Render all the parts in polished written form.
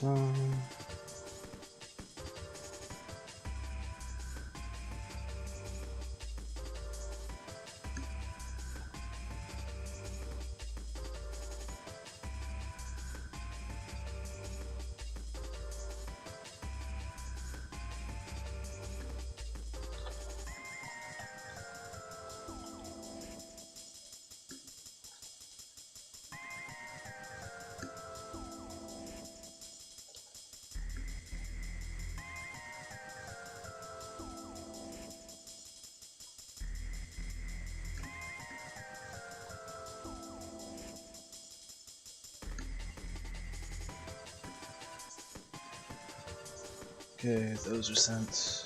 dun. Okay, those are sent.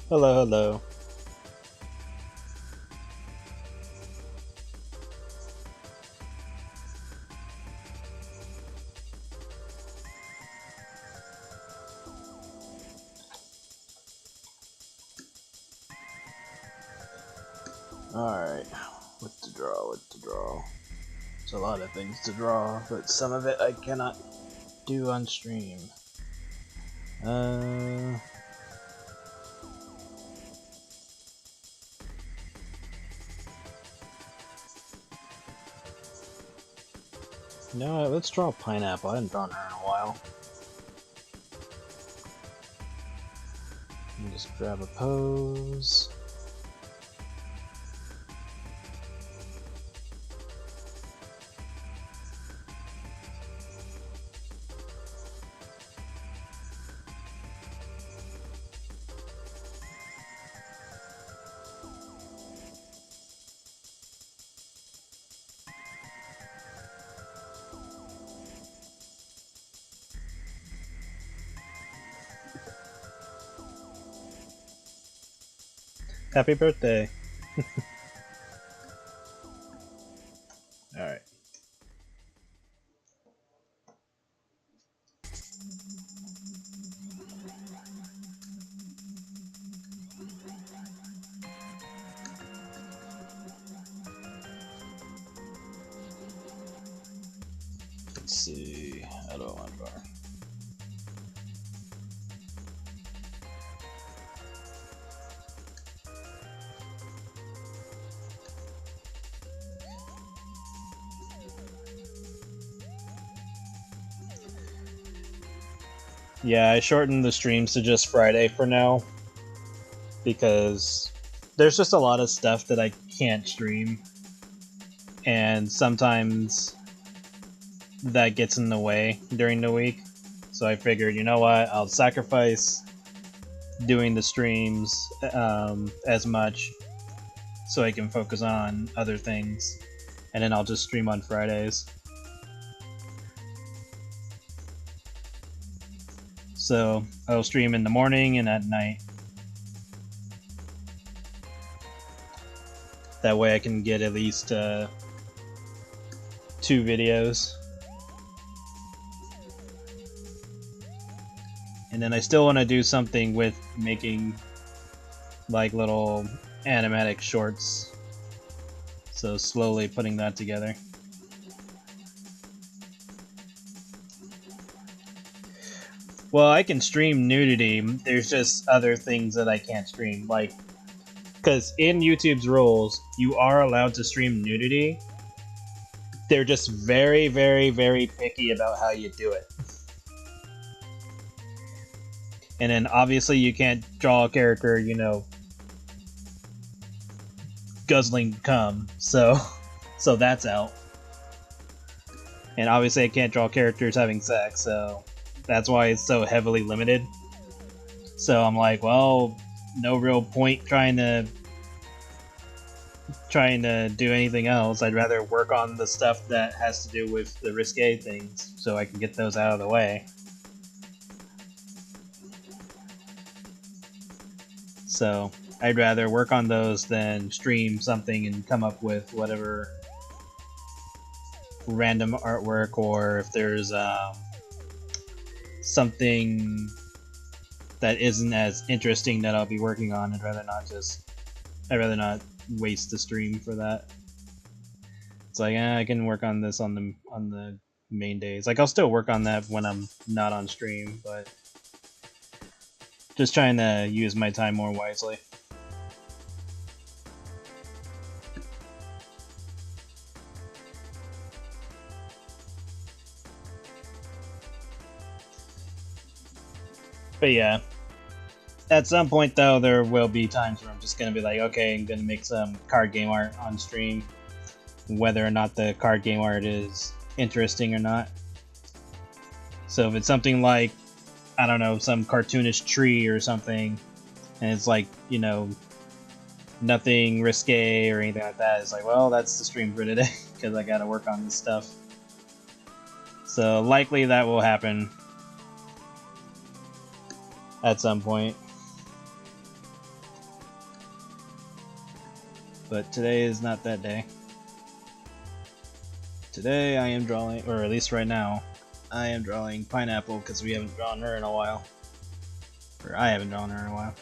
Hello, hello. Alright, what to draw, what to draw. There's a lot of things to draw, but some of it I cannot do on stream. You know what, let's draw a pineapple. I haven't drawn her in a while. And just grab a pose. Happy birthday! Alright. Let's see, how do I want to draw? Yeah, I shortened the streams to just Friday for now, because there's just a lot of stuff that I can't stream, and sometimes that gets in the way during the week. So I figured, you know what, I'll sacrifice doing the streams as much so I can focus on other things, and then I'll just stream on Fridays. So I'll stream in the morning and at night. That way I can get at least 2 videos. And then I still want to do something with making like little animatic shorts. So slowly putting that together. Well, I can stream nudity, there's just other things that I can't stream, like, because in YouTube's rules, you are allowed to stream nudity, they're just very, very, very picky about how you do it. And then obviously you can't draw a character, you know, guzzling cum, so that's out. And obviously I can't draw characters having sex, so that's why it's so heavily limited. So I'm like, well, no real point trying to do anything else. I'd rather work on the stuff that has to do with the risque things, so I can get those out of the way. So I'd rather work on those than stream something and come up with whatever random artwork, or if there's something that isn't as interesting that I'll be working on, I'd rather not waste the stream for that. It's like, I can work on this on the main days. Like, I'll still work on that when I'm not on stream, but just trying to use my time more wisely. But yeah, at some point though, there will be times where I'm just gonna be like, okay, I'm gonna make some card game art on stream, whether or not the card game art is interesting or not. So if it's something like, I don't know, some cartoonish tree or something, and it's like, you know, nothing risque or anything like that, it's like, well, that's the stream for today, because I gotta work on this stuff. So likely that will happen at some point. But today is not that day. Today I am drawing, or at least right now, I am drawing Pineapple because we haven't drawn her in a while. Or I haven't drawn her in a while.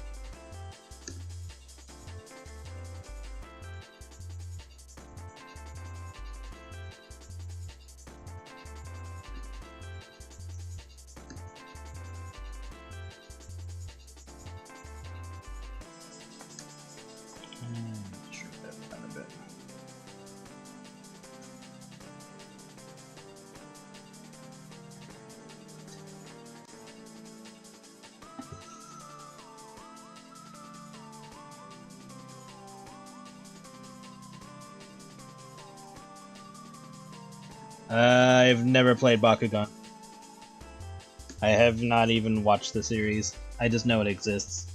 I've never played Bakugan. I have not even watched the series. I just know it exists.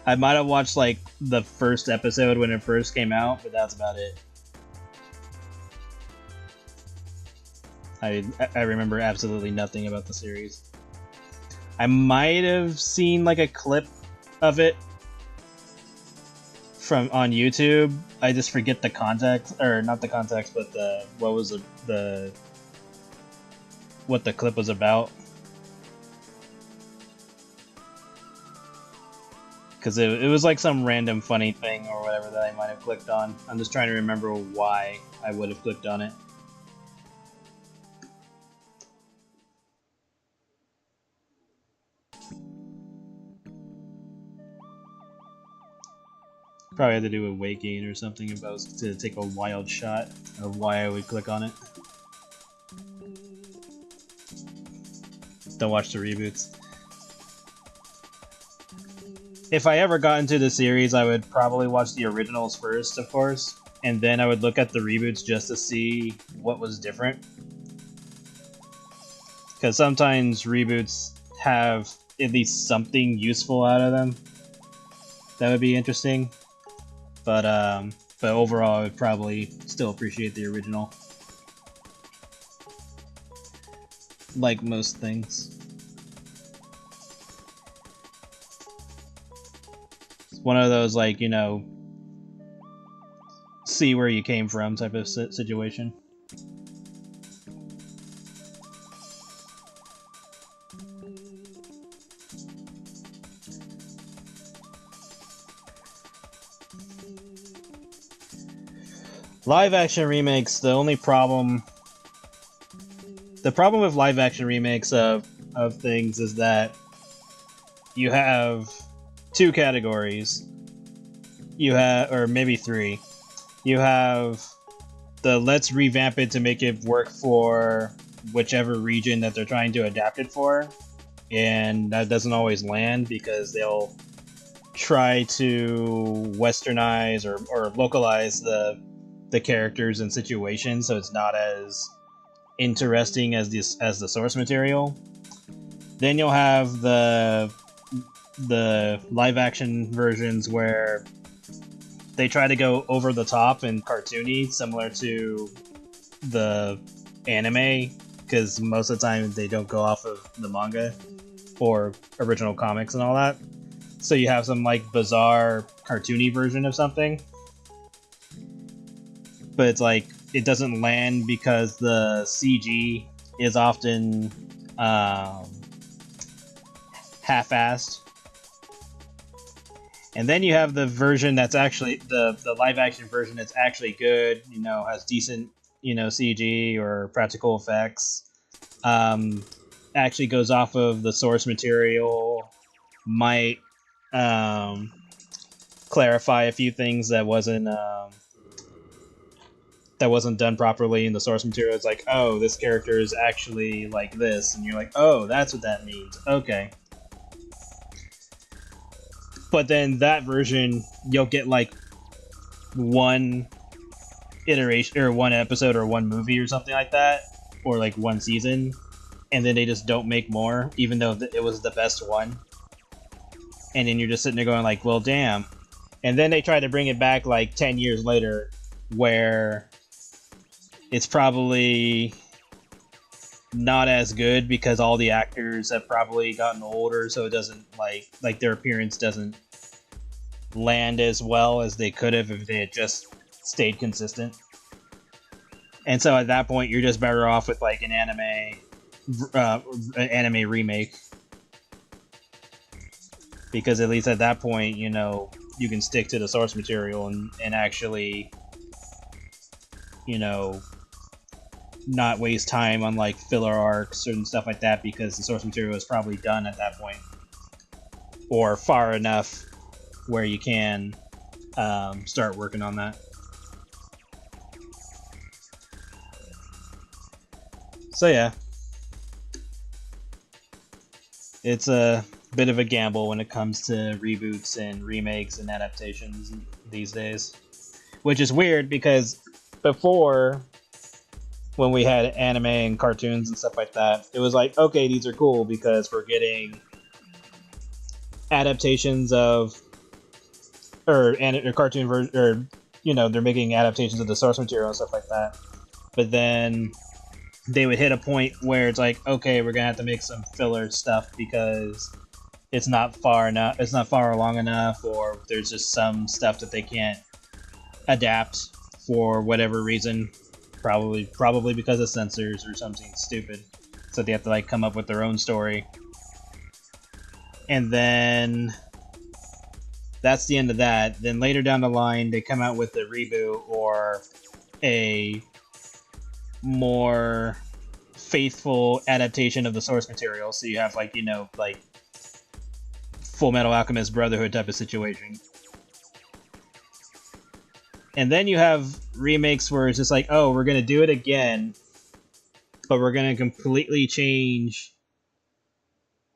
I might have watched like the first episode when it first came out, but that's about it. I remember absolutely nothing about the series. I might have seen like a clip of it on YouTube. I just forget the context, or not the context, but what the clip was about. Because it was like some random funny thing or whatever that I might have clicked on. I'm just trying to remember why I would have clicked on it. Probably had to do with weight gain or something if I was to take a wild shot of why I would click on it. Don't watch the reboots. If I ever got into the series, I would probably watch the originals first, of course, and then I would look at the reboots just to see what was different. Because sometimes reboots have at least something useful out of them that would be interesting. But overall, I would probably still appreciate the original. Like most things. It's one of those, like, you know, see where you came from type of situation. Live action remakes, the problem with live action remakes of things is that you have two categories. You have, or maybe three. You have the let's revamp it to make it work for whichever region that they're trying to adapt it for, and that doesn't always land because they'll try to westernize or localize the characters and situations so it's not as interesting as the source material. Then you'll have the live action versions where they try to go over the top and cartoony, similar to the anime, because most of the time they don't go off of the manga or original comics and all that. So you have some like bizarre cartoony version of something, but it's like it doesn't land because the CG is often half-assed. And then you have the version that's actually the live-action version that's actually good. You know, has decent CG or practical effects. Actually goes off of the source material. Might clarify a few things that wasn't done properly in the source material. It's like, oh, this character is actually like this, and you're like, oh, that's what that means. Okay. But then that version, you'll get like one iteration or one episode or one movie or something like that, or like one season, and then they just don't make more, even though it was the best one. And then you're just sitting there going like, well, damn. And then they try to bring it back like 10 years later, where it's probably not as good because all the actors have probably gotten older, so it doesn't like their appearance doesn't land as well as they could have if they had just stayed consistent. And so at that point, you're just better off with like an anime remake, because at least at that point, you know, you can stick to the source material and actually, you know, not waste time on like filler arcs and stuff like that, because the source material is probably done at that point, or far enough where you can start working on that. So yeah, it's a bit of a gamble when it comes to reboots and remakes and adaptations these days, which is weird because before, when we had anime and cartoons and stuff like that, it was like, okay, these are cool because we're getting adaptations of, or cartoon version, or, you know, they're making adaptations of the source material and stuff like that. But then they would hit a point where it's like, okay, we're gonna have to make some filler stuff because it's not far along enough, or there's just some stuff that they can't adapt for whatever reason. Probably because of censors or something stupid. So they have to like come up with their own story. And then that's the end of that. Then later down the line, they come out with a reboot or a more faithful adaptation of the source material. So you have like, you know, like Full Metal Alchemist Brotherhood type of situation. And then you have remakes where it's just like, oh, we're going to do it again, but we're going to completely change,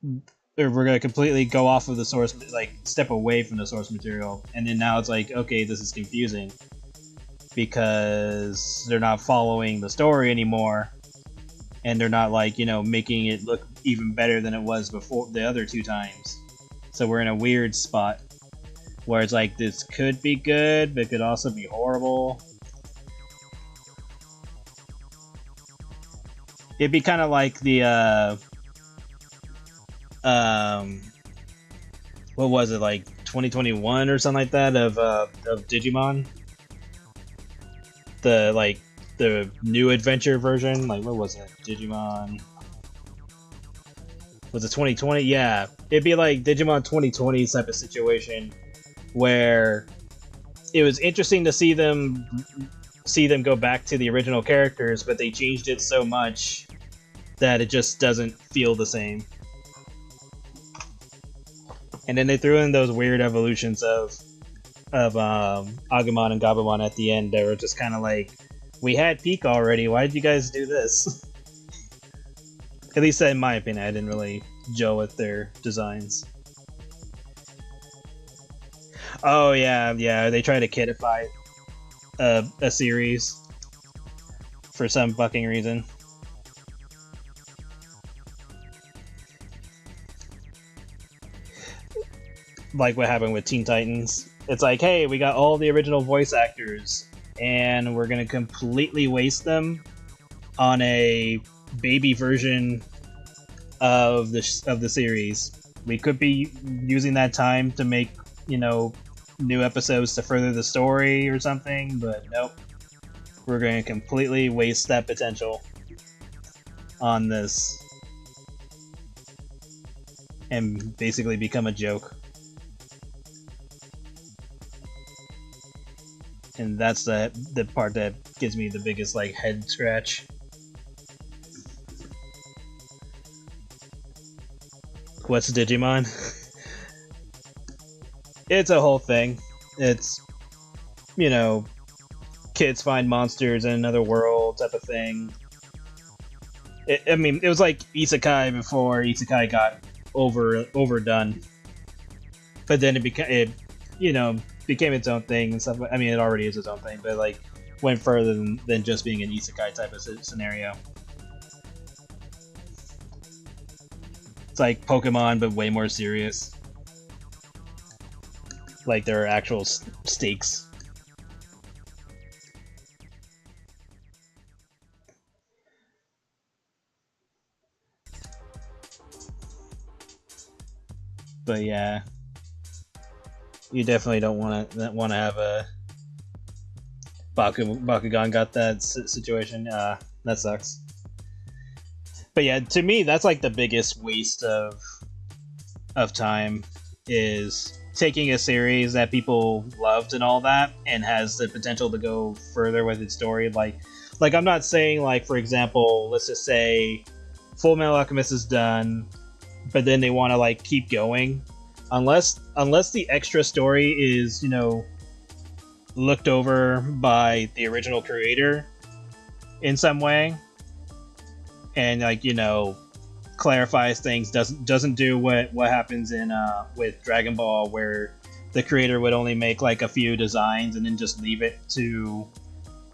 or we're going to completely go off of the source, like step away from the source material. And then now it's like, okay, this is confusing because they're not following the story anymore, and they're not like, you know, making it look even better than it was before the other two times. So we're in a weird spot where it's like, this could be good, but it could also be horrible. It'd be kind of like the, what was it, like 2021 or something like that of Digimon? The new adventure version, like what was it? Digimon... Was it 2020? Yeah. It'd be like Digimon 2020 type of situation, where it was interesting to see them go back to the original characters, but they changed it so much that it just doesn't feel the same. And then they threw in those weird evolutions of Agumon and Gabumon at the end that were just kind of like, we had Peak already, why did you guys do this? At least in my opinion, I didn't really gel with their designs. Oh yeah, they try to kidify a series for some fucking reason. Like what happened with Teen Titans. It's like, hey, we got all the original voice actors, and we're gonna completely waste them on a baby version of the series. We could be using that time to make, you know, new episodes to further the story or something, but nope. We're going to completely waste that potential. on this and basically become a joke. And that's the part that gives me the biggest like head scratch. What's Digimon? It's a whole thing. It's, you know, kids find monsters in another world type of thing. I mean, it was like Isekai before Isekai got overdone. But then it became, became its own thing and stuff. I mean, it already is its own thing, but like went further than just being an Isekai type of scenario. It's like Pokemon, but way more serious. Like there are actual stakes. But yeah, you definitely don't want to have a Bakugan got that situation. That sucks. But yeah, to me, that's like the biggest waste of time, is taking a series that people loved and all that, and has the potential to go further with its story. Like I'm not saying, like, for example, let's just say Full Metal Alchemist is done, but then they want to like keep going, unless the extra story is, looked over by the original creator in some way, and like, clarifies things, doesn't do what happens in with Dragon Ball, where the creator would only make like a few designs and then just leave it to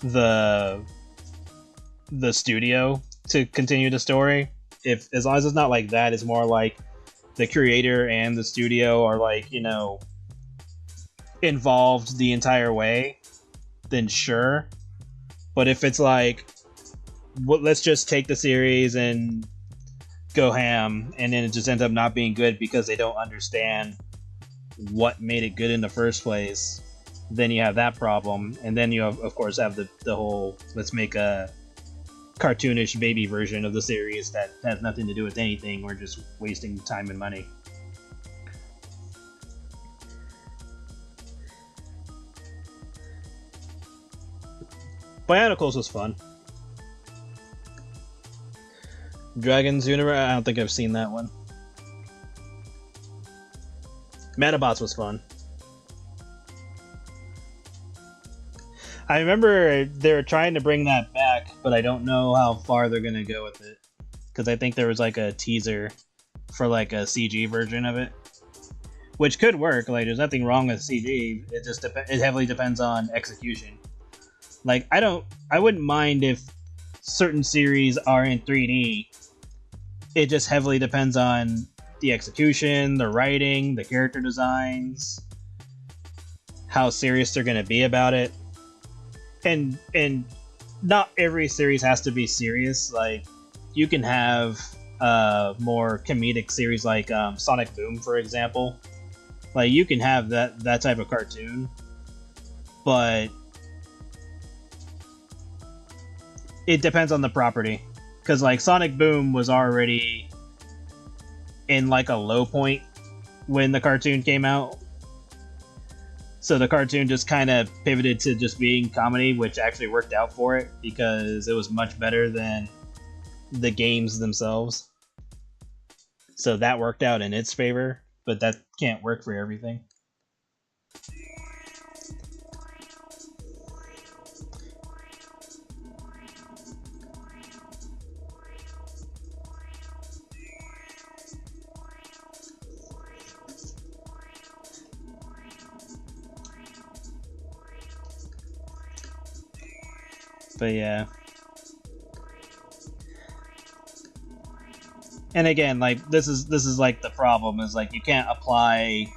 the studio to continue the story. If as long as it's not like that, it's more like the creator and the studio are like, involved the entire way, then sure. But if it's like, let's just take the series and go ham, and then it just ends up not being good because they don't understand what made it good in the first place, then you have that problem. And then you of course have the whole, let's make a cartoonish baby version of the series that has nothing to do with anything. We're just wasting time and money. Bionicles was fun. Dragon's Universe, I don't think I've seen that one. Metabots was fun. I remember they were trying to bring that back, but I don't know how far they're gonna go with it. Because I think there was like a teaser for like a CG version of it, which could work. Like, there's nothing wrong with CG. It just it heavily depends on execution. Like, I wouldn't mind if certain series are in 3D. It just heavily depends on the execution, the writing, the character designs, how serious they're gonna be about it. And not every series has to be serious. Like, you can have more comedic series like Sonic Boom, for example. Like, you can have that type of cartoon, but it depends on the property. Because like Sonic Boom was already in like a low point when the cartoon came out. So the cartoon just kind of pivoted to just being comedy, which actually worked out for it because it was much better than the games themselves. So that worked out in its favor, but that can't work for everything. But yeah. And again, like, this is like the problem, is like you can't apply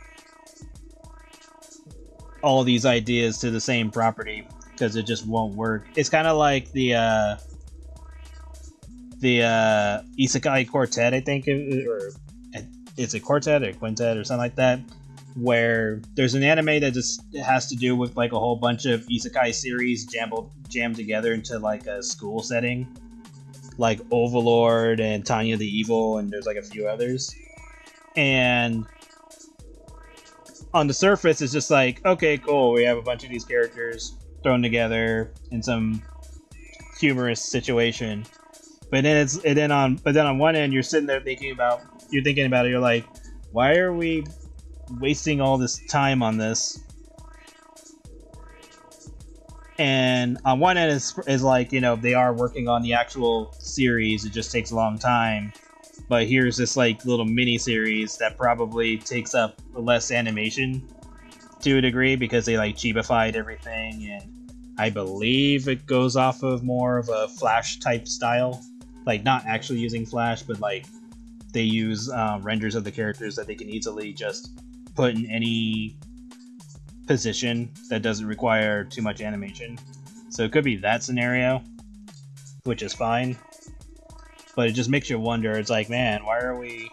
all these ideas to the same property because it just won't work. It's kind of like the Isekai Quartet, I think, or it's a quartet or quintet or something like that, where there's an anime that just has to do with like a whole bunch of isekai series jammed together into like a school setting, like Overlord and Tanya the Evil, and there's like a few others. And on the surface, it's just like, okay, cool, we have a bunch of these characters thrown together in some humorous situation. But then on one end, you're sitting there thinking about it. You're like, why are we wasting all this time on this? And on one end is like, you know, they are working on the actual series. It just takes a long time. But here's this like little mini series that probably takes up less animation to a degree because they like cheapified everything, and I believe it goes off of more of a Flash type style. Like not actually using Flash, but like they use renders of the characters that they can easily just put in any position that doesn't require too much animation. So it could be that scenario, which is fine. But it just makes you wonder, it's like, man, why are we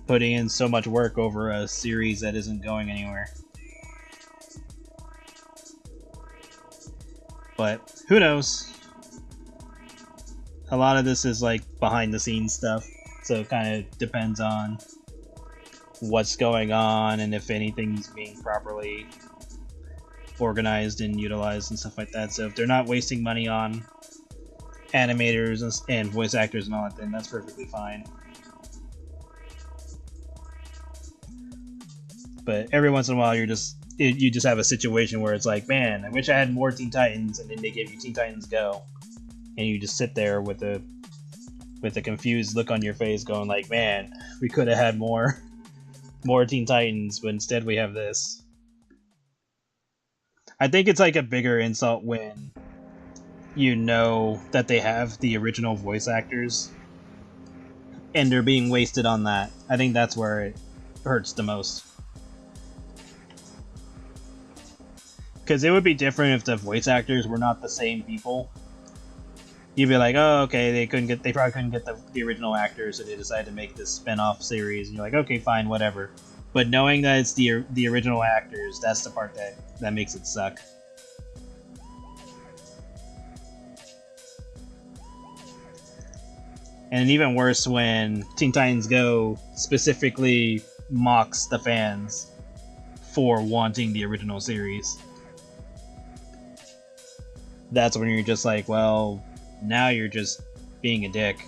putting in so much work over a series that isn't going anywhere? But who knows? A lot of this is like behind the scenes stuff, so it kind of depends on what's going on and if anything's being properly organized and utilized and stuff like that. So if they're not wasting money on animators and voice actors and all that, then that's perfectly fine. But every once in a while, you just have a situation where it's like, man, I wish I had more Teen Titans, and then they give you Teen Titans Go, and you just sit there with a confused look on your face, going like, man, we could have had more Teen Titans, but instead we have this. I think it's like a bigger insult when you know that they have the original voice actors and they're being wasted on that. I think that's where it hurts the most. Because it would be different if the voice actors were not the same people. You'd be like, oh, okay, they probably couldn't get the original actors, so they decided to make this spin-off series, and you're like, okay, fine, whatever. But knowing that it's the original actors, that's the part that makes it suck. And even worse when Teen Titans Go specifically mocks the fans for wanting the original series. That's when you're just like, well, now you're just being a dick.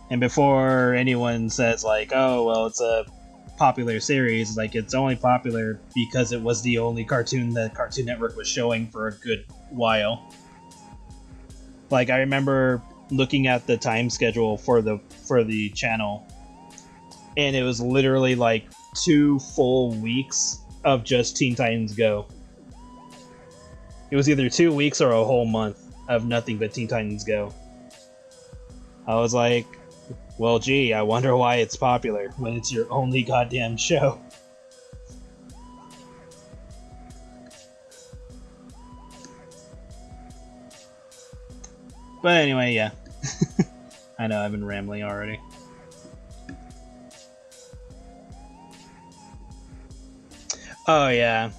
And before anyone says like, oh, well, it's a popular series, like, it's only popular because it was the only cartoon that Cartoon Network was showing for a good while. Like, I remember looking at the time schedule for the channel, and it was literally like 2 full weeks of just Teen Titans Go. It was either 2 weeks or a whole month of nothing but Teen Titans Go. I was like, well, gee, I wonder why it's popular when it's your only goddamn show. But anyway, yeah. I know, I've been rambling already. Oh, yeah.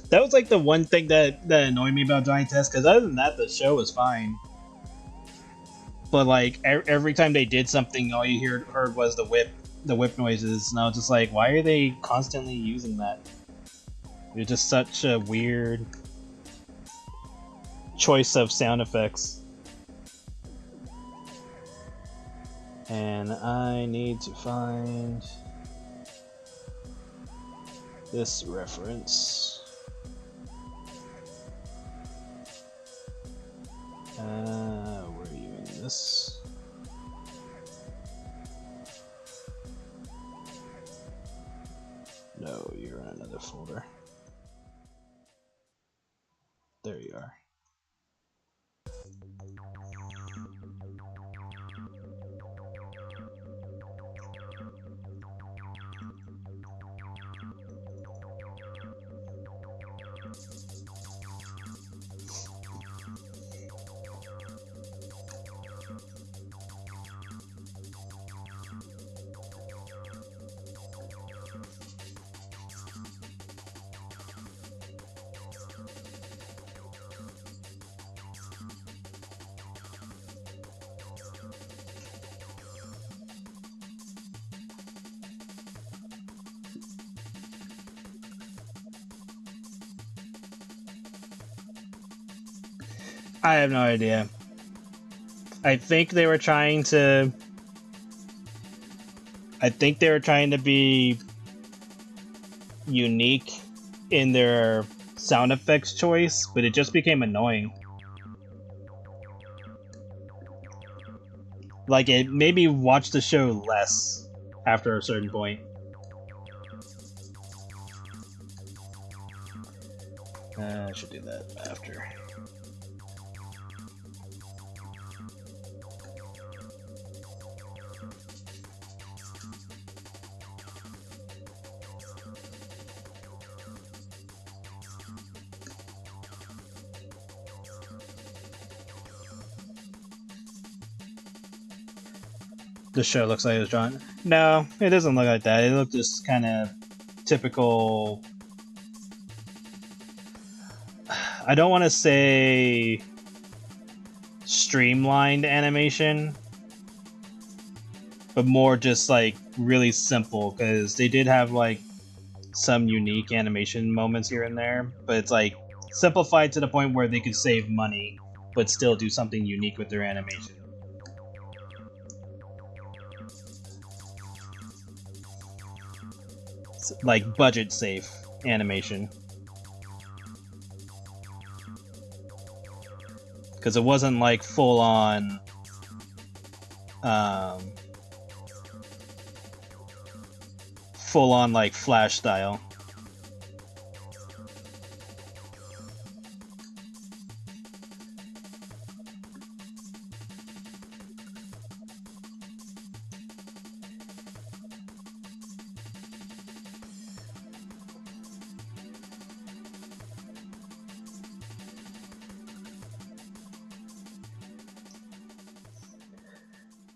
That was like the one thing that annoyed me about Giant Test, because other than that, the show was fine. But like, every time they did something, all you heard was the whip noises, and I was just like, why are they constantly using that? It's just such a weird choice of sound effects. And I need to find this reference. Where are you in this? No, you're in another folder. There you are. I have no idea. I think they were trying to... I think they were trying to be unique in their sound effects choice, but it just became annoying. Like, it made me watch the show less after a certain point. I should do that after. The show looks like it was drawn. No, it doesn't look like that. It looked just kind of typical. I don't want to say streamlined animation, but more just like really simple, because they did have like some unique animation moments here and there, but it's like simplified to the point where they could save money but still do something unique with their animation. Like budget safe animation. Because it wasn't like full on like Flash style.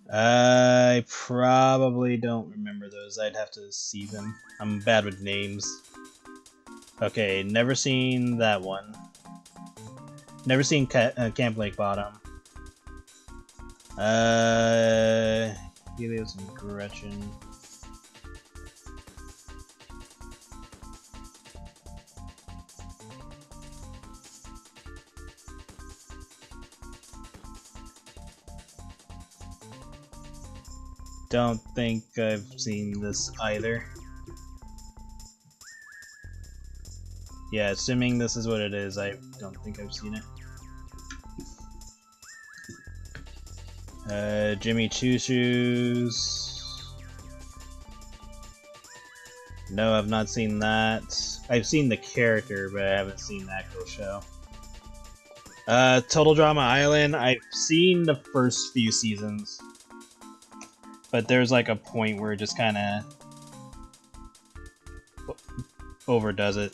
I probably don't remember those. I'd have to see them. I'm bad with names. Okay, never seen that one. Never seen Camp Lake Bottom. Helios and Gretchen. Don't think I've seen this either. Yeah, assuming this is what it is, I don't think I've seen it. Jimmy Choo Shoes. No, I've not seen that. I've seen the character, but I haven't seen the actual show. Total Drama Island, I've seen the first few seasons. But there's like a point where it just kind of overdoes it.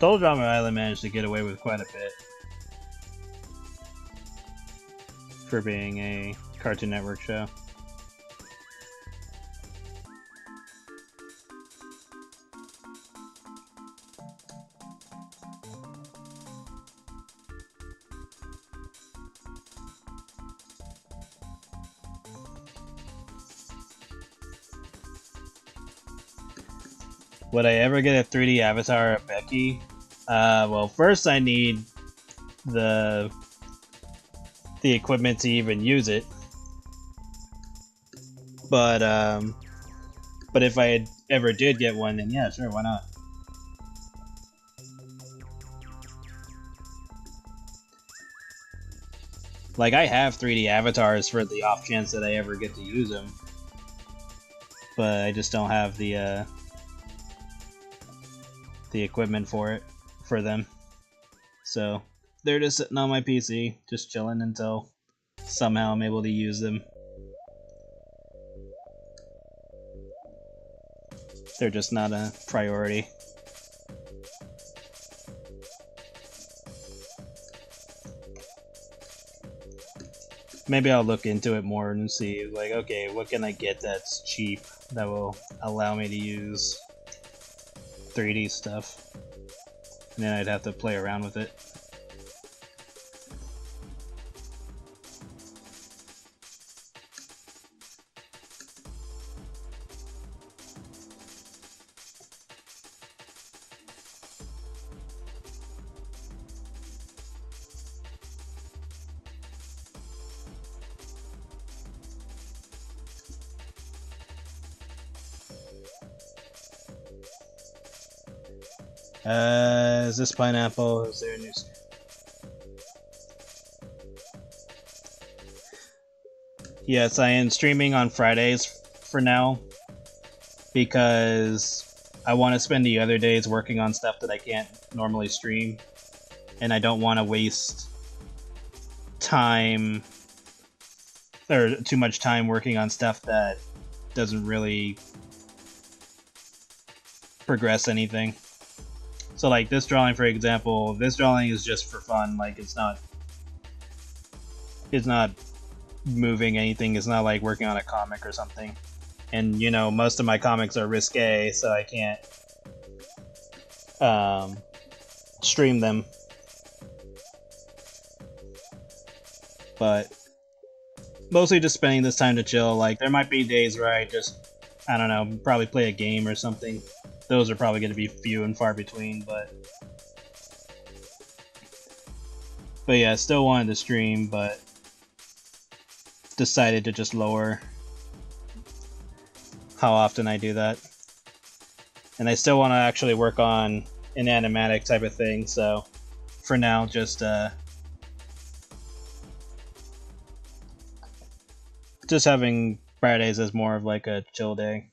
Total Drama Island managed to get away with quite a bit for being a Cartoon Network show. Would I ever get a 3D avatar of Becky? Well, first I need the equipment to even use it. But if I ever did get one, then yeah, sure, why not? Like, I have 3D avatars for the off chance that I ever get to use them. But I just don't have the equipment for them. So they're just sitting on my PC, just chilling until somehow I'm able to use them. They're just not a priority. Maybe I'll look into it more and see, like, okay, what can I get that's cheap that will allow me to use 3D stuff? And then I'd have to play around with it. Is this pineapple? Is there a new... Yes, I am streaming on Fridays for now, because I want to spend the other days working on stuff that I can't normally stream, and I don't want to waste time, or too much time working on stuff that doesn't really progress anything. So like this drawing, for example, this drawing is just for fun. Like it's not moving anything. It's not like working on a comic or something. And you know, most of my comics are risque, so I can't stream them. But mostly just spending this time to chill. Like there might be days where I just, I don't know, probably play a game or something. Those are probably going to be few and far between, but yeah, I still wanted to stream, but decided to just lower how often I do that. And I still want to actually work on an animatic type of thing, so for now, just having Fridays as more of like a chill day.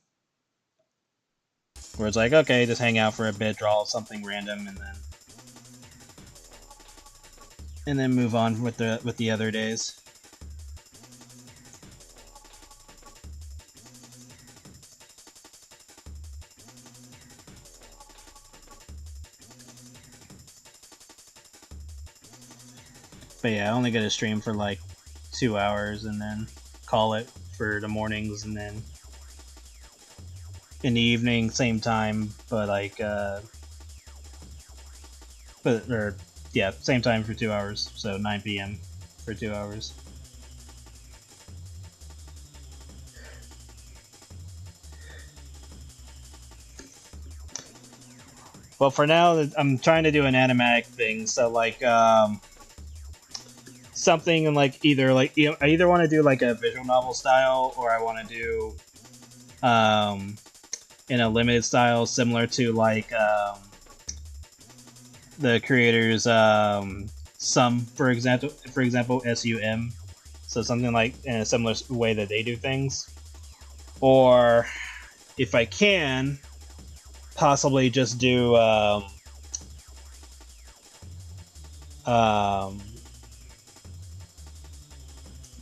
Where it's like, okay, just hang out for a bit, draw something random, and then move on with the other days. But yeah, I only get to stream for like 2 hours and then call it for the mornings, and then in the evening, same time, but like, same time for 2 hours, so 9 p.m. for 2 hours. Well, for now, I'm trying to do an animatic thing, so like, something in like I either want to do like a visual novel style, or I want to do, in a limited style, similar to like the creators Sum, for example, SUM. So something like in a similar way that they do things. Or if I can, possibly just do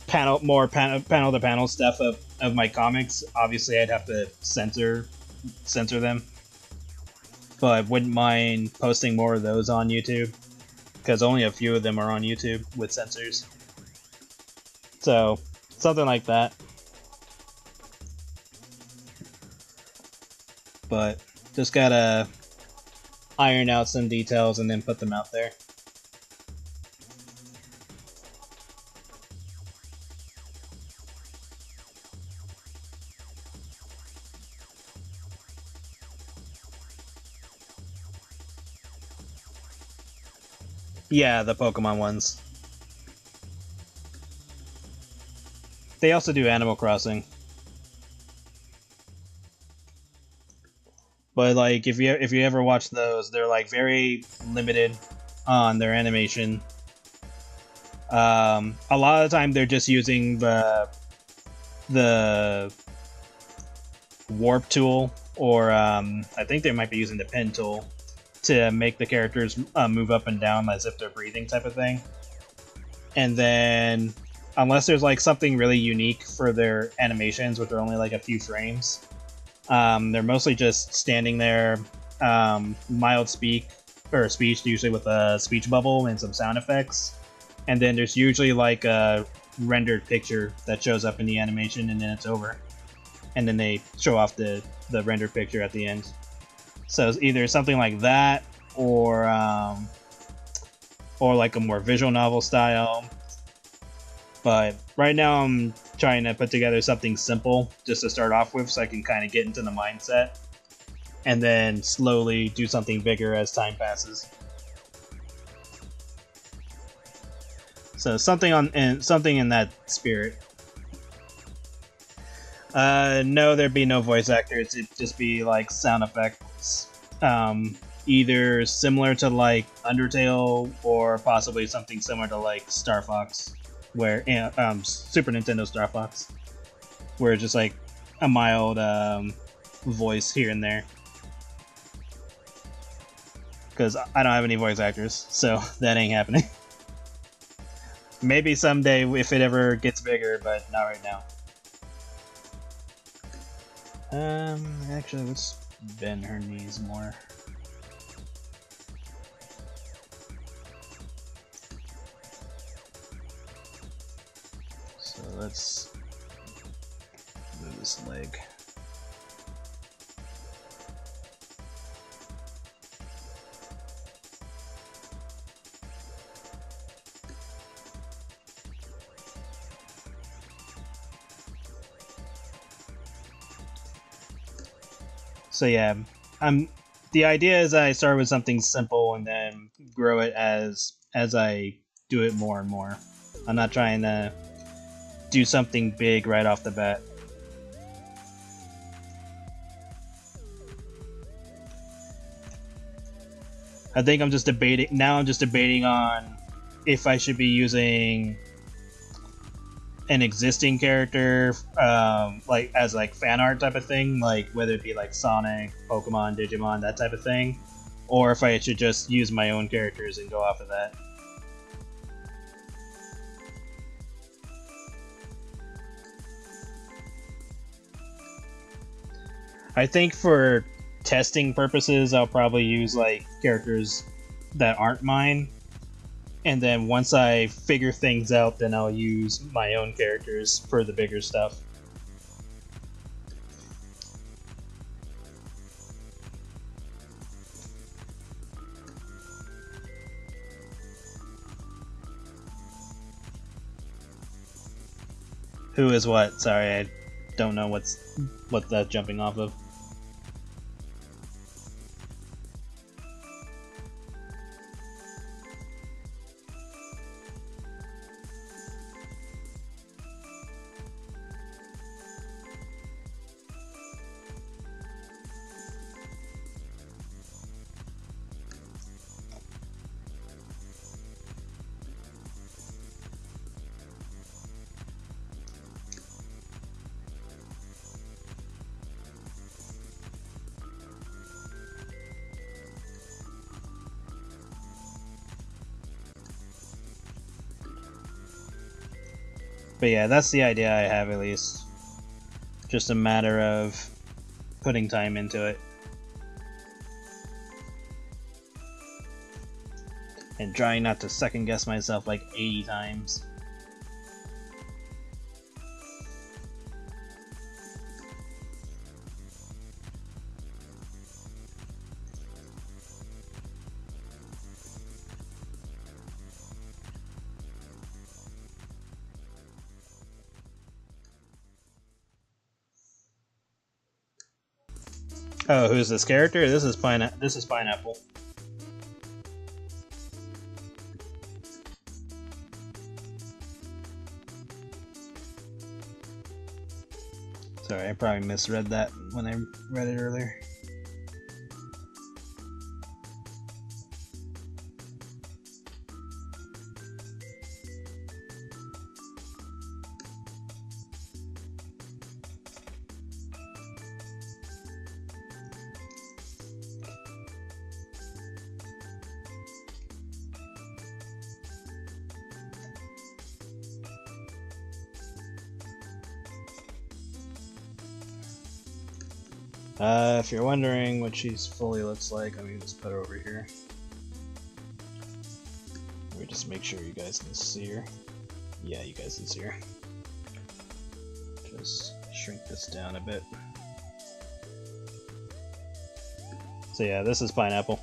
panel to panel stuff of my comics. Obviously I'd have to censor them, but I wouldn't mind posting more of those on YouTube, because only a few of them are on YouTube with censors. So something like that. But just gotta iron out some details and then put them out there. Yeah, the Pokemon ones. They also do Animal Crossing. But like, if you ever watch those, they're like very limited on their animation. A lot of the time they're just using the warp tool, or I think they might be using the pen tool to make the characters move up and down as if they're breathing, type of thing. And then, unless there's like something really unique for their animations, which are only like a few frames, they're mostly just standing there, mild speech, usually with a speech bubble and some sound effects. And then there's usually like a rendered picture that shows up in the animation, and then it's over. And then they show off the rendered picture at the end. So it's either something like that, or like a more visual novel style. But right now I'm trying to put together something simple just to start off with, so I can kind of get into the mindset, and then slowly do something bigger as time passes. So something in that spirit. No, there'd be no voice actors. It'd just be like sound effects. Either similar to like Undertale, or possibly something similar to like Star Fox, where Super Nintendo Star Fox, where it's just like a mild voice here and there. Because I don't have any voice actors, so that ain't happening. Maybe someday if it ever gets bigger, but not right now. Actually, let's bend her knees more. So let's move this leg. So yeah, the idea is I start with something simple and then grow it as I do it more and more. I'm not trying to do something big right off the bat. I think I'm just debating on if I should be using an existing character, like as like fan art type of thing, like whether it be like Sonic, Pokemon, Digimon, that type of thing, or if I should just use my own characters and go off of that. I think for testing purposes, I'll probably use like characters that aren't mine. And then once I figure things out, then I'll use my own characters for the bigger stuff. Who is what? Sorry, I don't know what that's jumping off of. But yeah, that's the idea I have, at least. Just a matter of putting time into it. And trying not to second guess myself like 80 times. Oh, who's this character? This is Pineapple. Sorry, I probably misread that when I read it earlier. If you're wondering what she's fully looks like, let me just put her over here. Let me just make sure you guys can see her. Yeah, you guys is here. Just shrink this down a bit. So yeah, this is pineapple.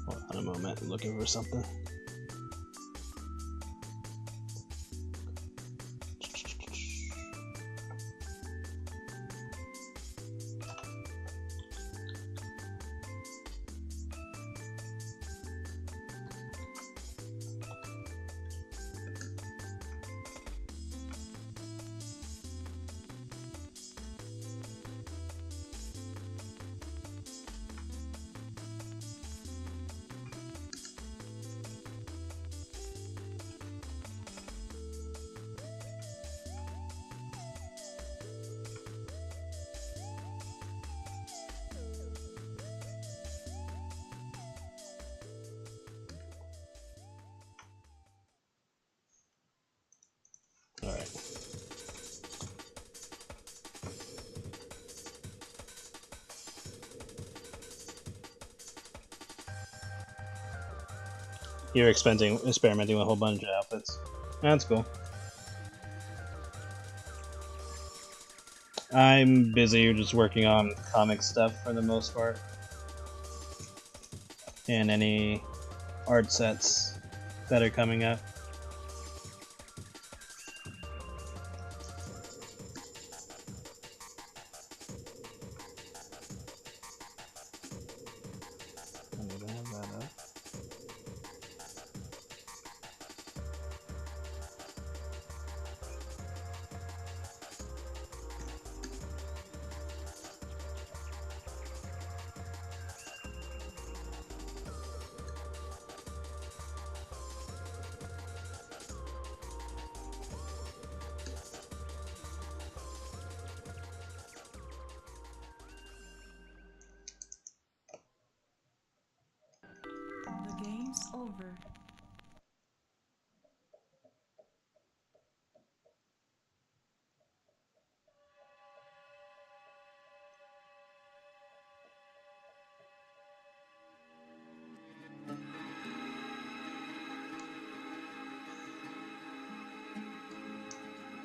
Hold on a moment, I'm looking for something. Alright. You're experimenting with a whole bunch of outfits. That's cool. I'm busy just working on comic stuff for the most part. And any art sets that are coming up. The game's over.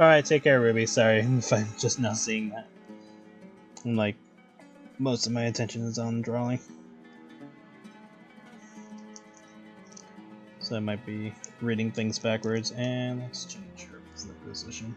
Alright, take care, Ruby. Sorry if I'm just now seeing that. I'm like, most of my attention is on drawing. So I might be reading things backwards, and let's change her flip position.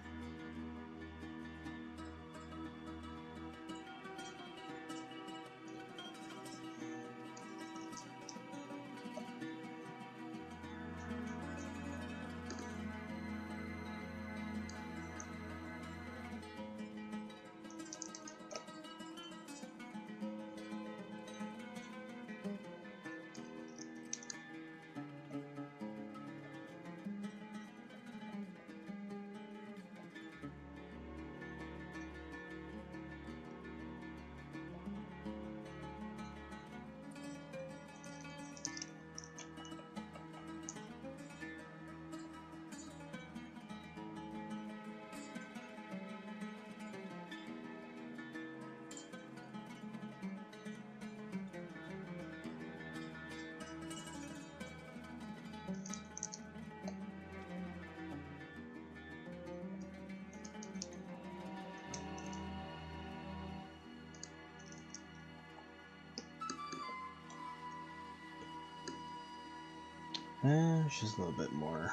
She's a little bit more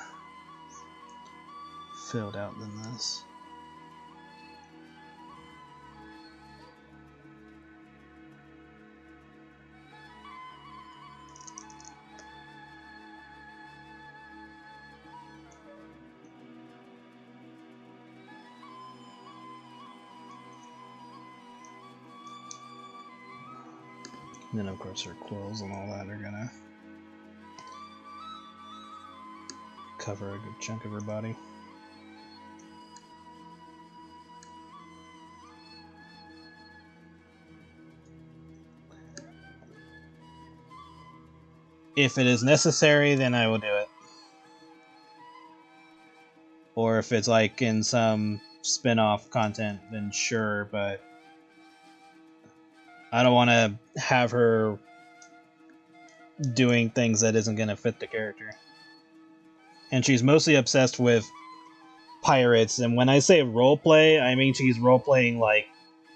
filled out than this. And then of course her quills and all that are gonna cover a good chunk of her body. If it is necessary, then I will do it. Or if it's like in some spin-off content, then sure, but I don't want to have her doing things that isn't going to fit the character. And she's mostly obsessed with pirates, and when I say roleplay, I mean she's roleplaying like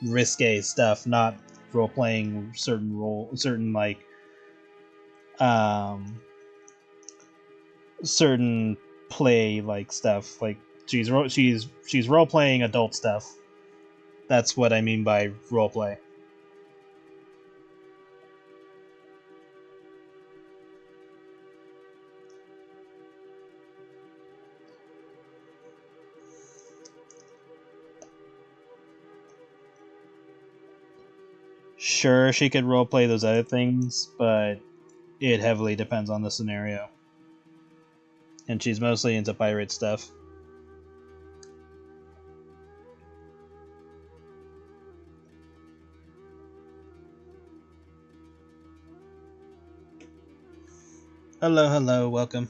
risque stuff, not roleplaying certain like certain play like stuff. Like she's roleplaying adult stuff. That's what I mean by roleplay. Sure, she could roleplay those other things, but it heavily depends on the scenario. And she's mostly into pirate stuff. Hello, hello, welcome.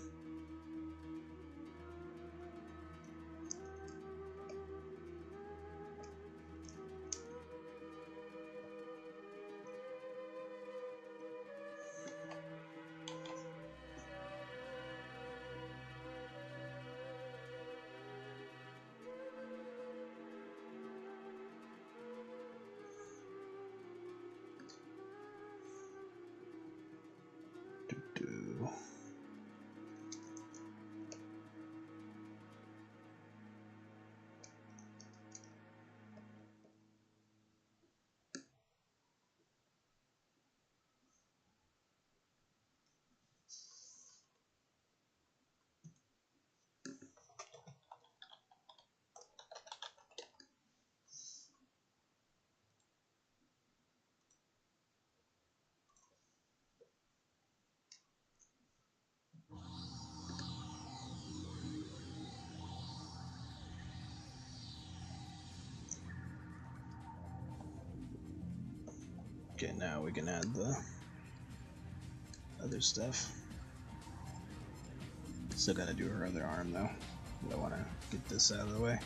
Okay, now we can add the other stuff. Still gotta do her other arm though. I want to get this out of the way.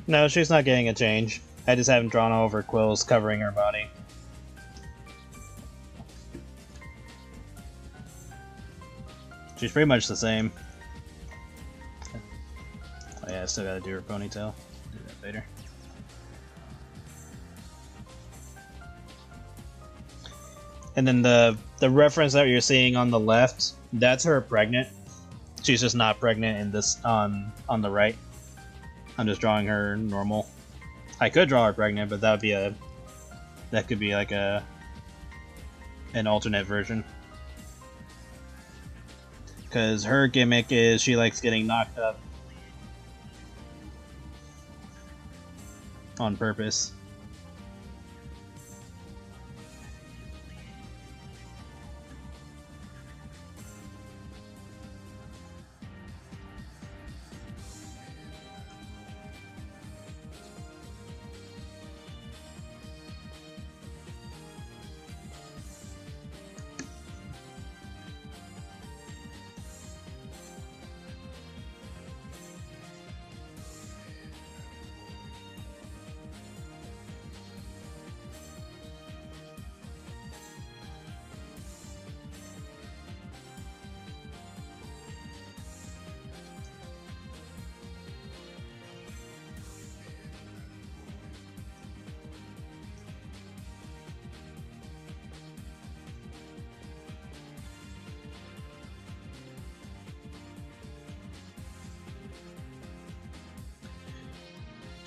No, she's not getting a change. I just haven't drawn all of her quills covering her body. She's pretty much the same. Oh yeah, I still gotta do her ponytail. Do that later. And then the reference that you're seeing on the left, that's her pregnant. She's just not pregnant in this on the right. I'm just drawing her normal. I could draw her pregnant, but that could be like an alternate version. Because her gimmick is she likes getting knocked up on purpose.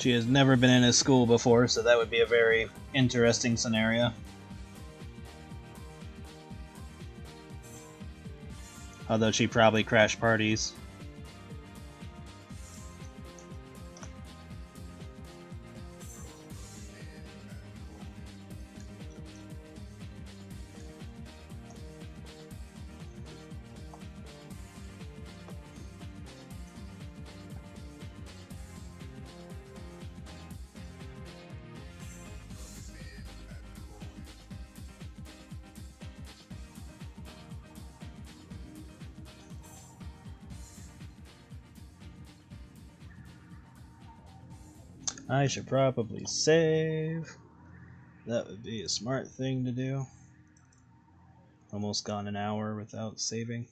She has never been in a school before, so that would be a very interesting scenario. Although she probably crashed parties. I should probably save. That would be a smart thing to do. Almost gone an hour without saving.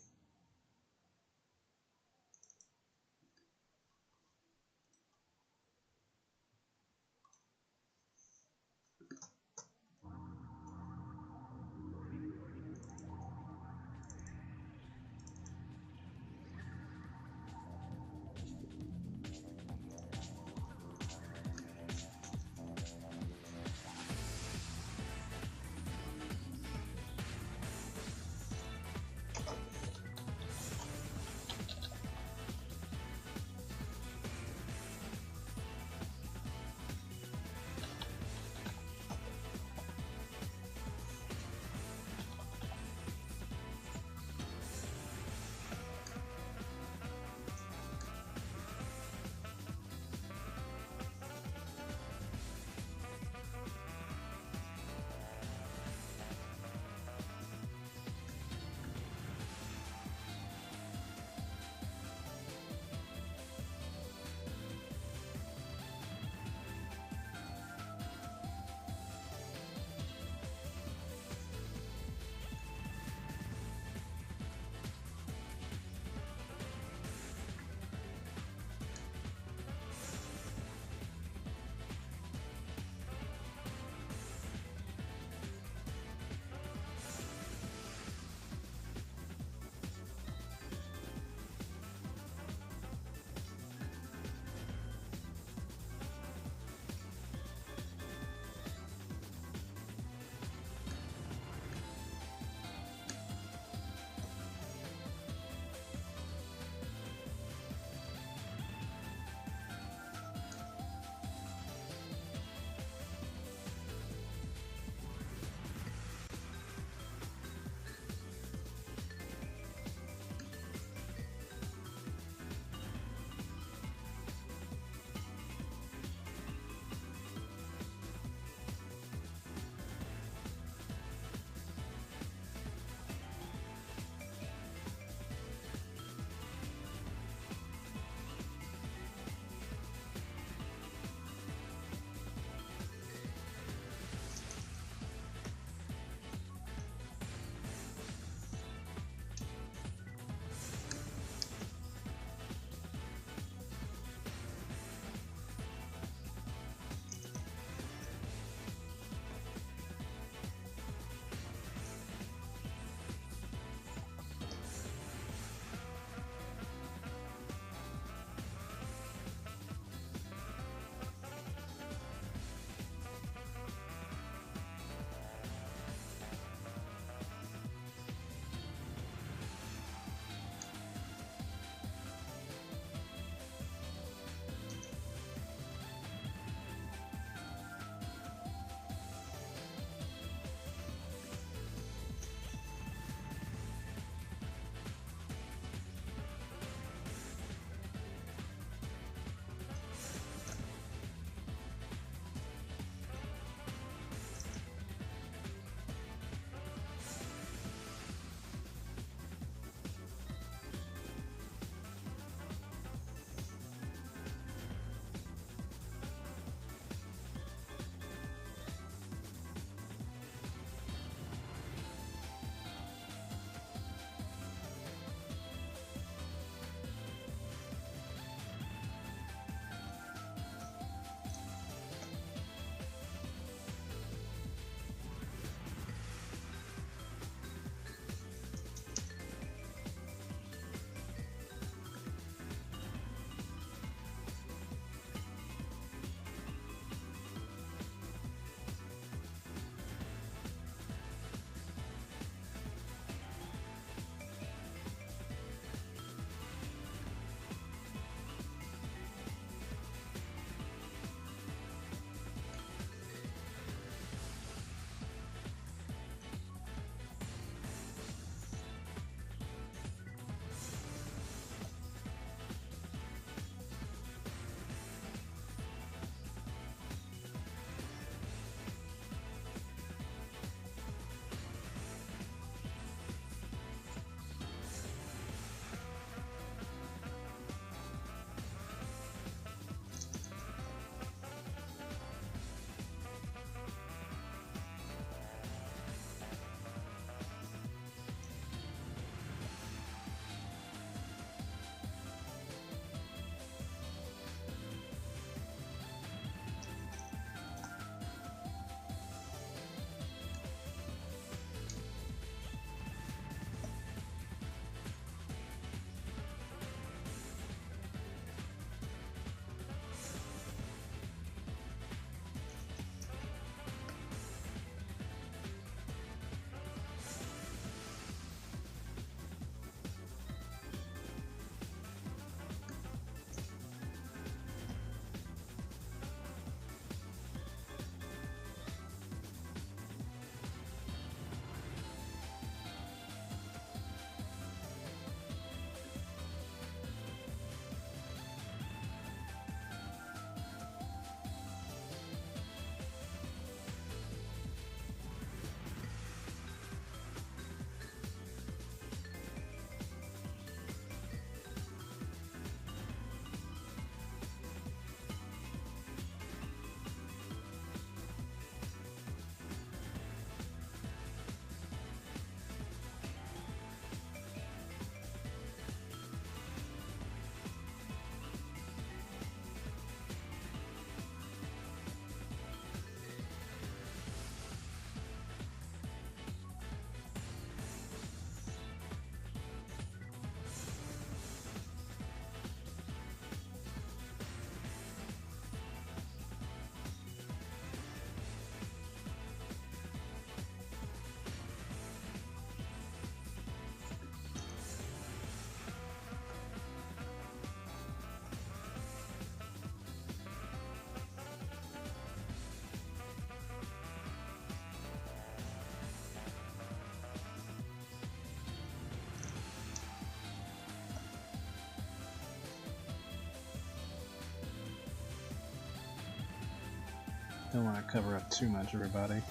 Don't want to cover up too much, everybody.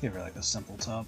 Give her like a simple top.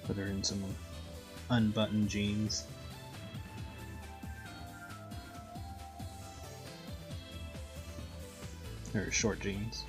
Put her in some unbuttoned jeans. Or short jeans.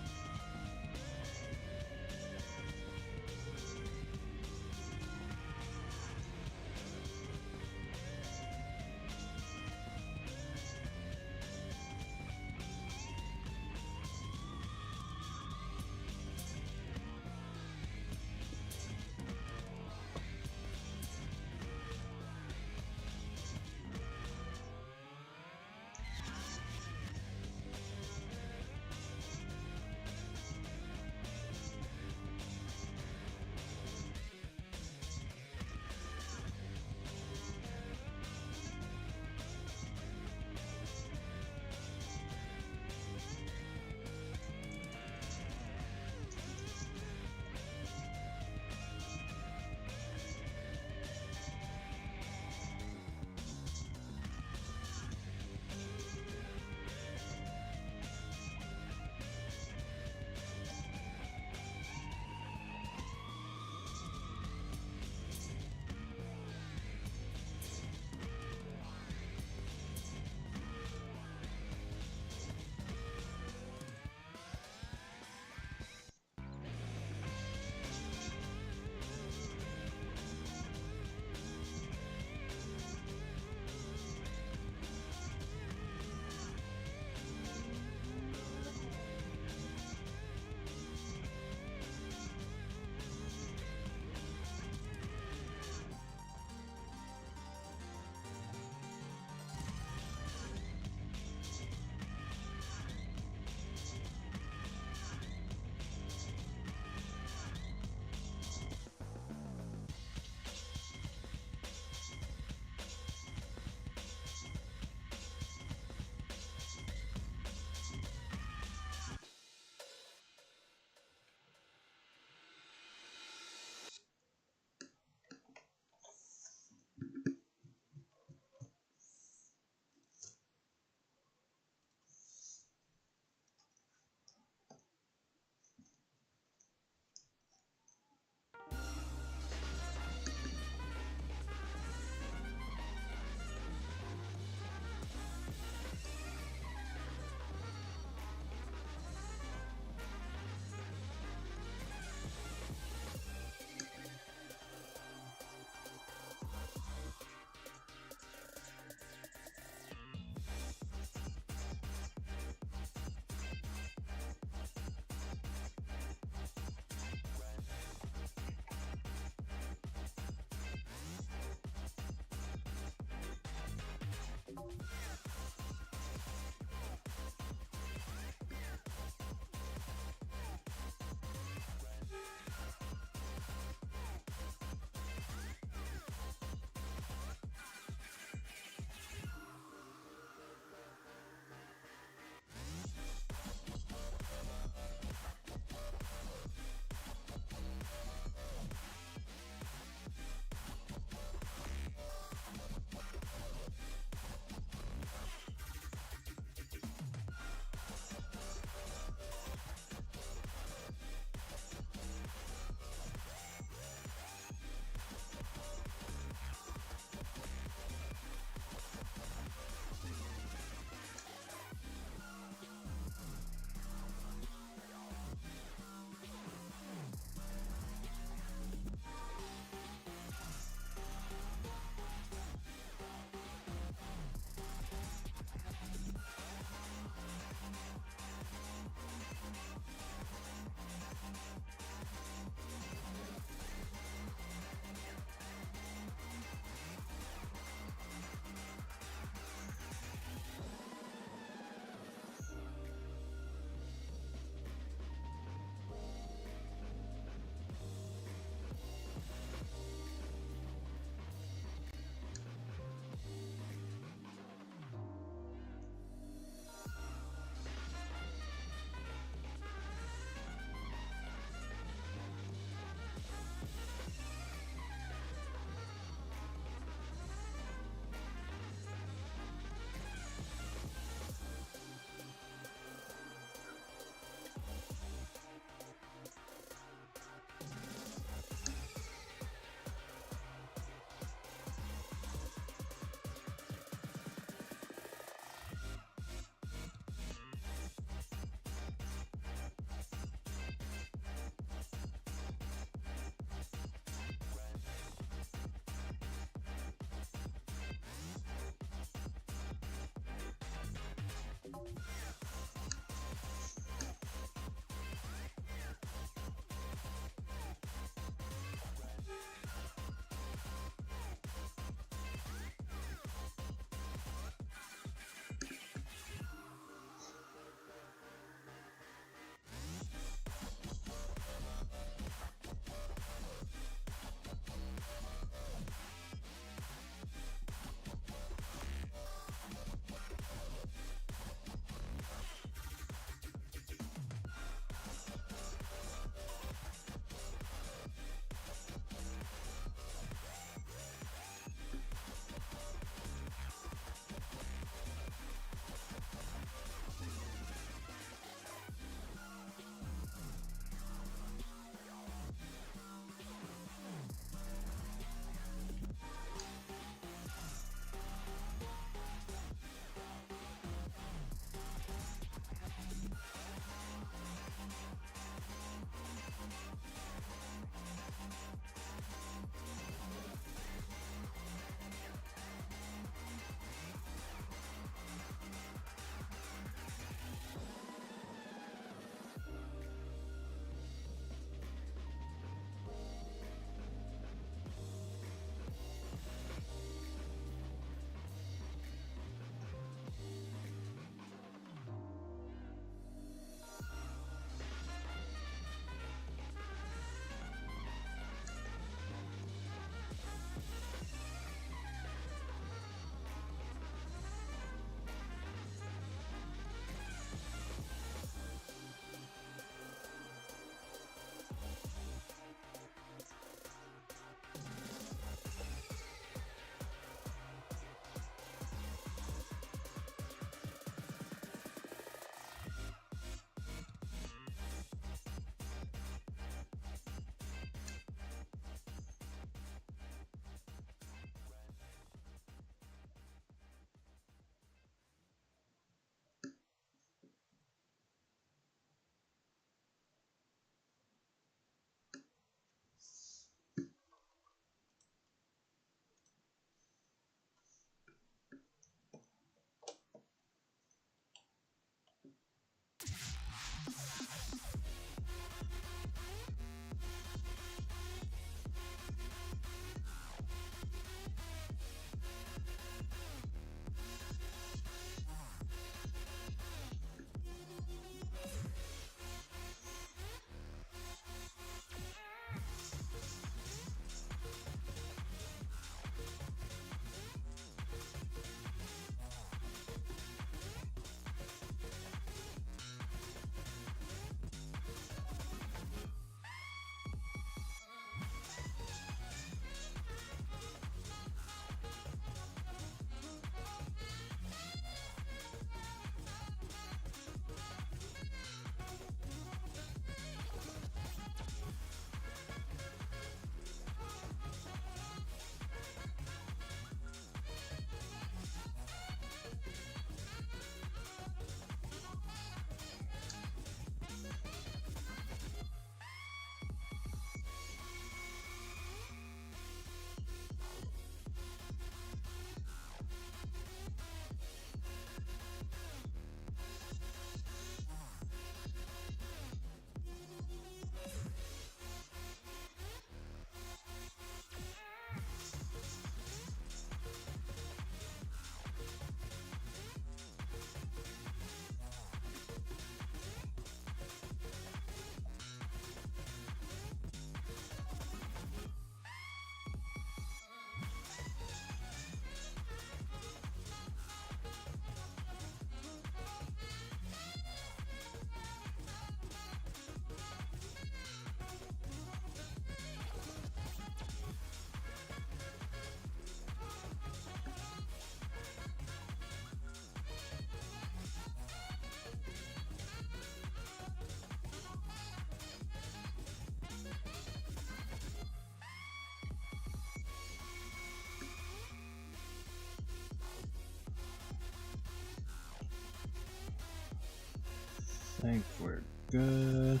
think we're good.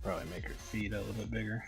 Probably make her feet a little bit bigger.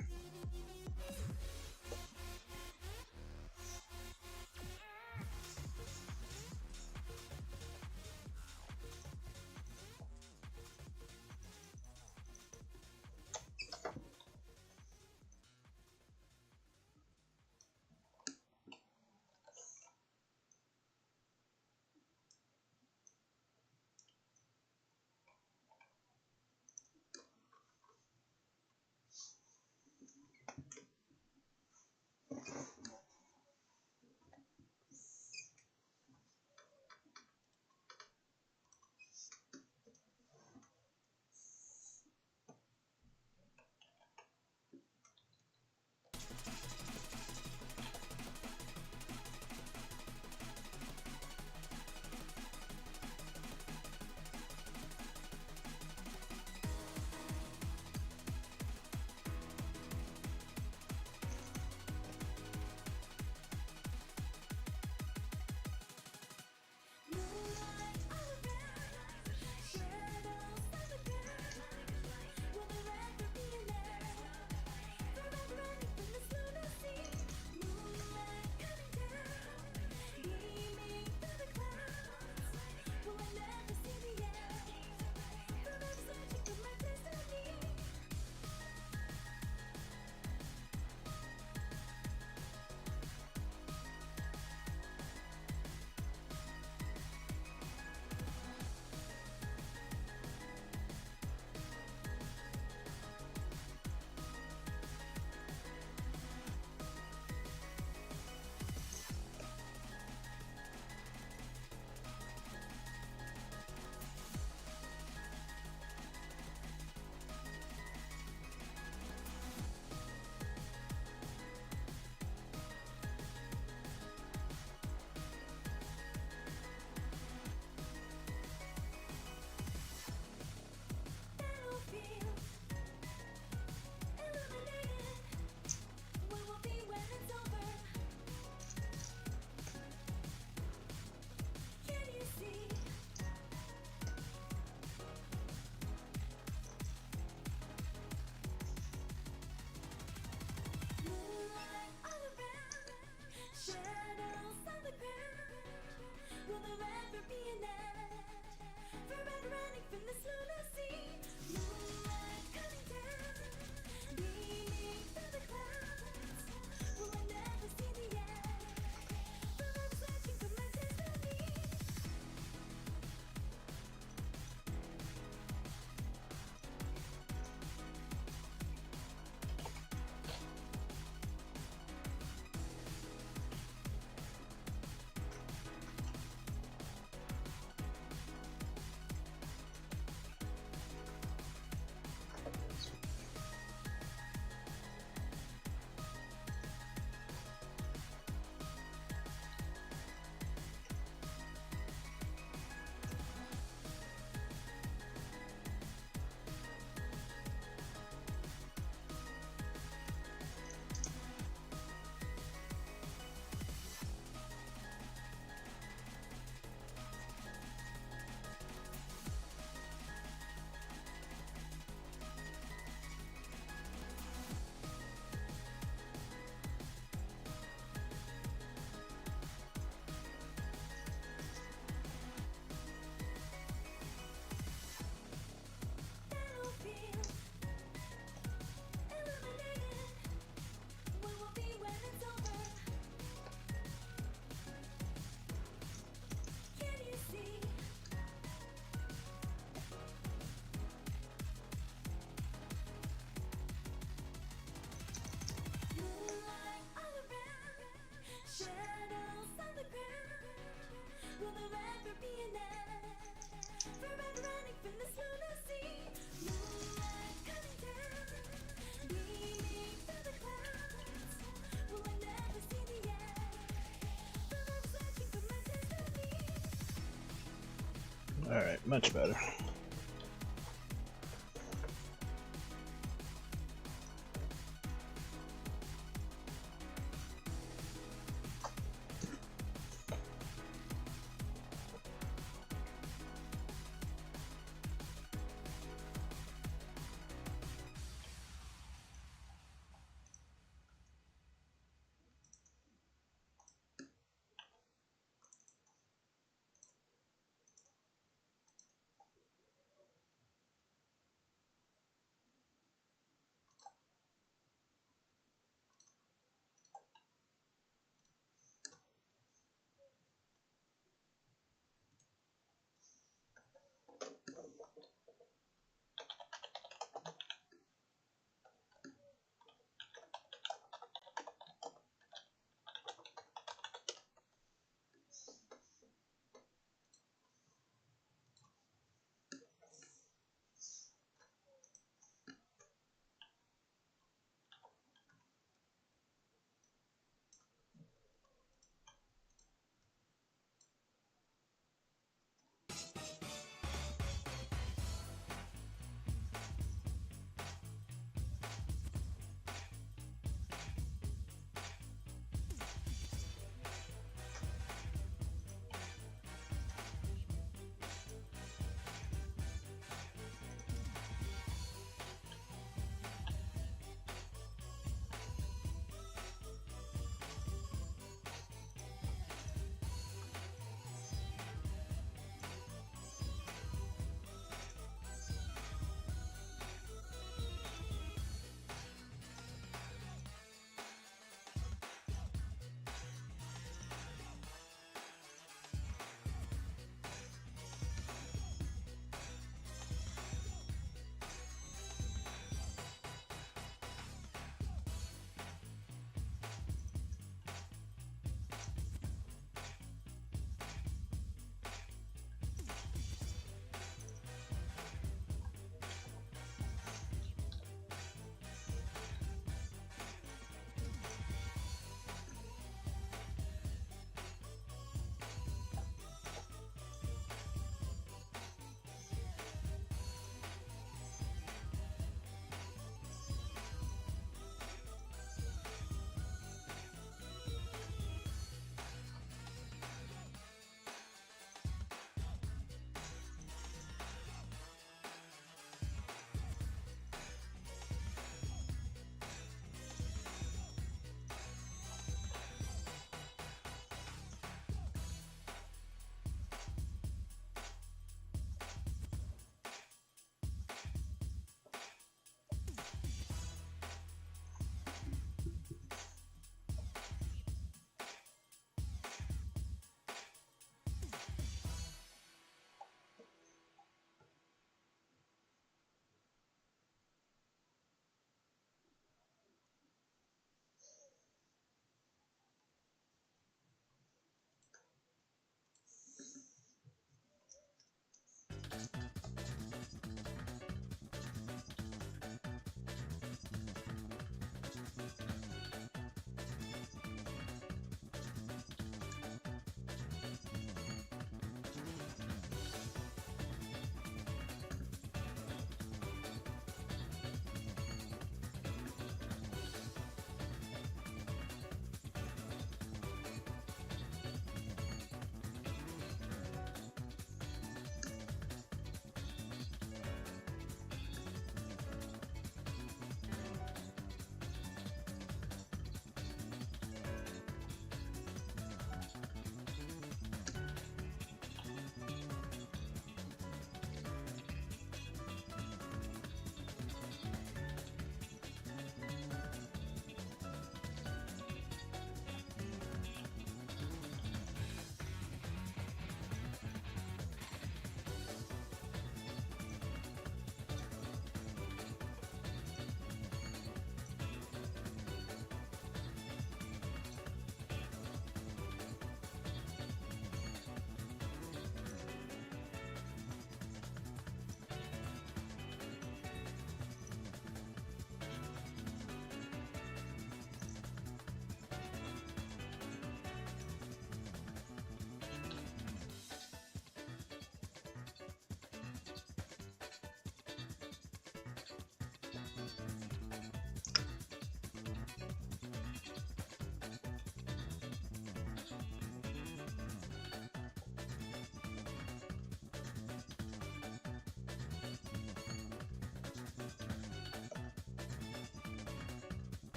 Alright, much better.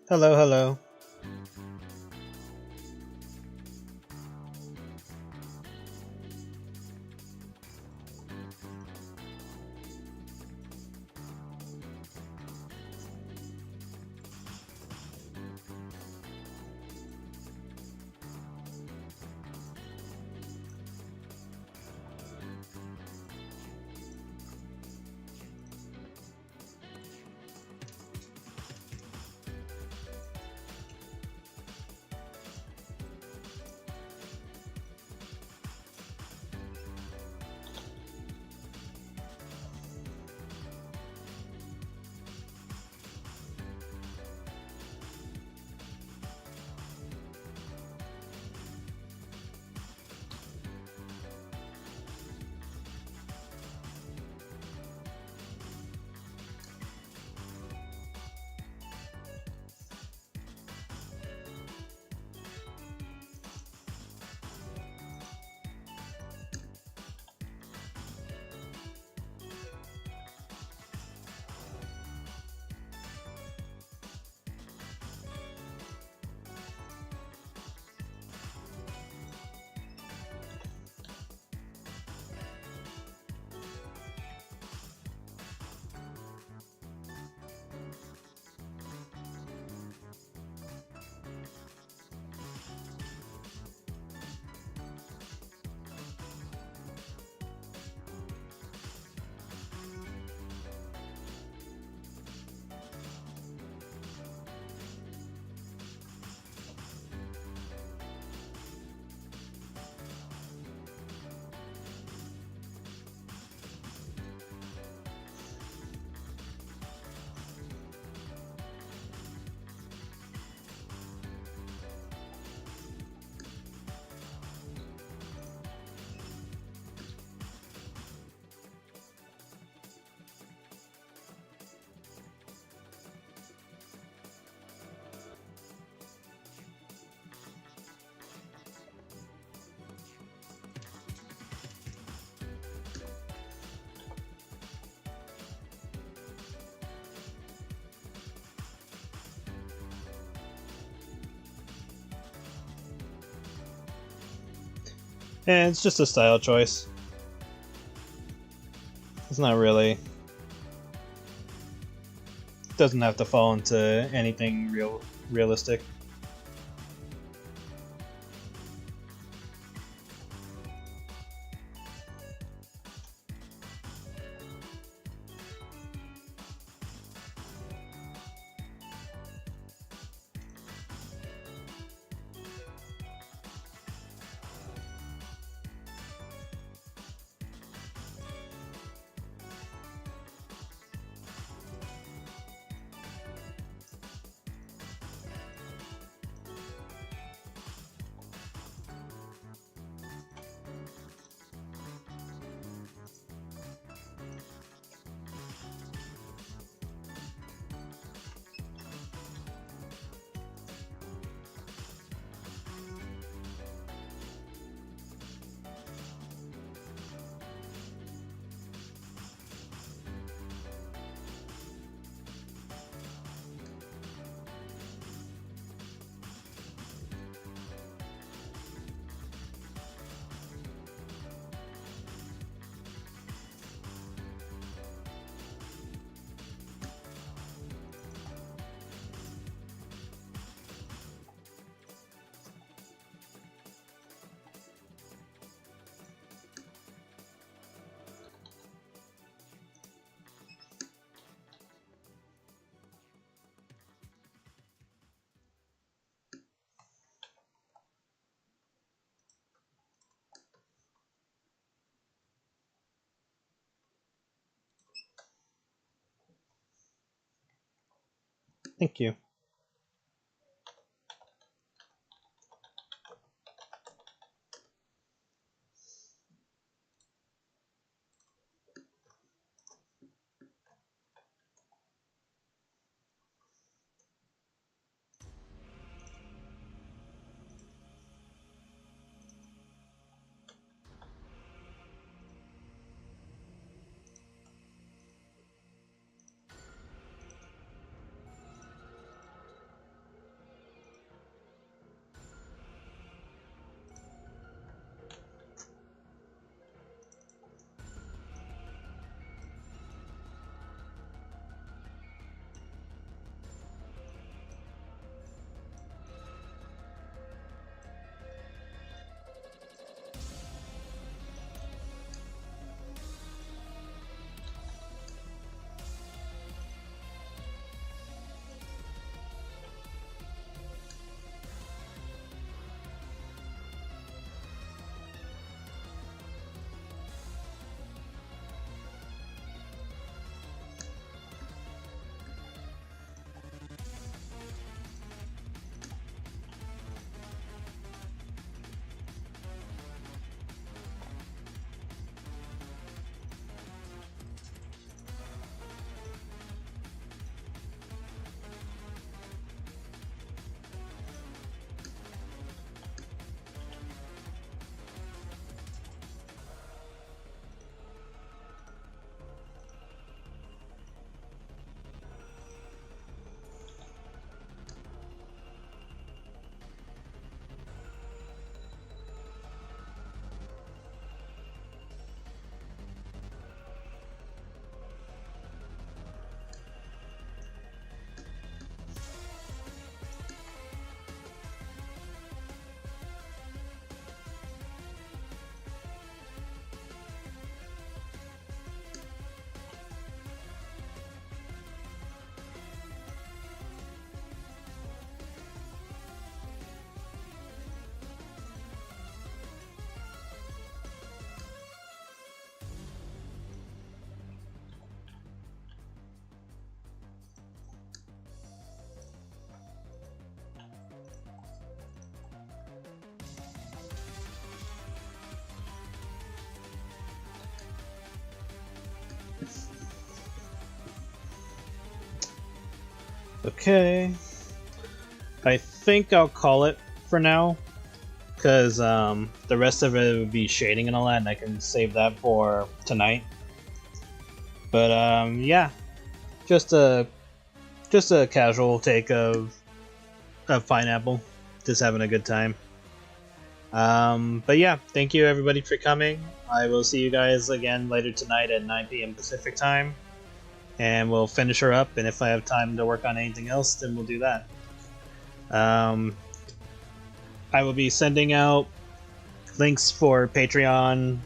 Hello, hello. And it's just a style choice. It's not really... doesn't have to fall into anything realistic. Thank you. Okay. I think I'll call it for now, because the rest of it would be shading and all that, and I can save that for tonight. But yeah, just a casual take of pineapple, just having a good time. But yeah, thank you everybody for coming. I will see you guys again later tonight at 9 p.m. Pacific time, and we'll finish her up, and if I have time to work on anything else, then we'll do that. I will be sending out links for Patreon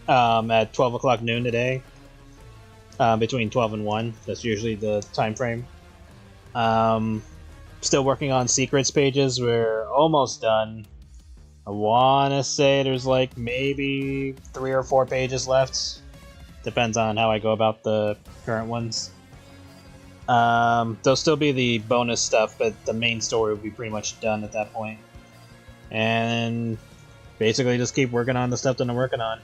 at 12 o'clock noon today, between 12 and 1. That's usually the time frame. Still working on secrets pages. We're almost done. I want to say there's like maybe 3 or 4 pages left. Depends on how I go about the current ones. There'll still be the bonus stuff, but the main story will be pretty much done at that point. And basically just keep working on the stuff that I'm working on.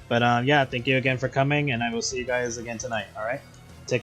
But yeah, thank you again for coming, and I will see you guys again tonight, alright?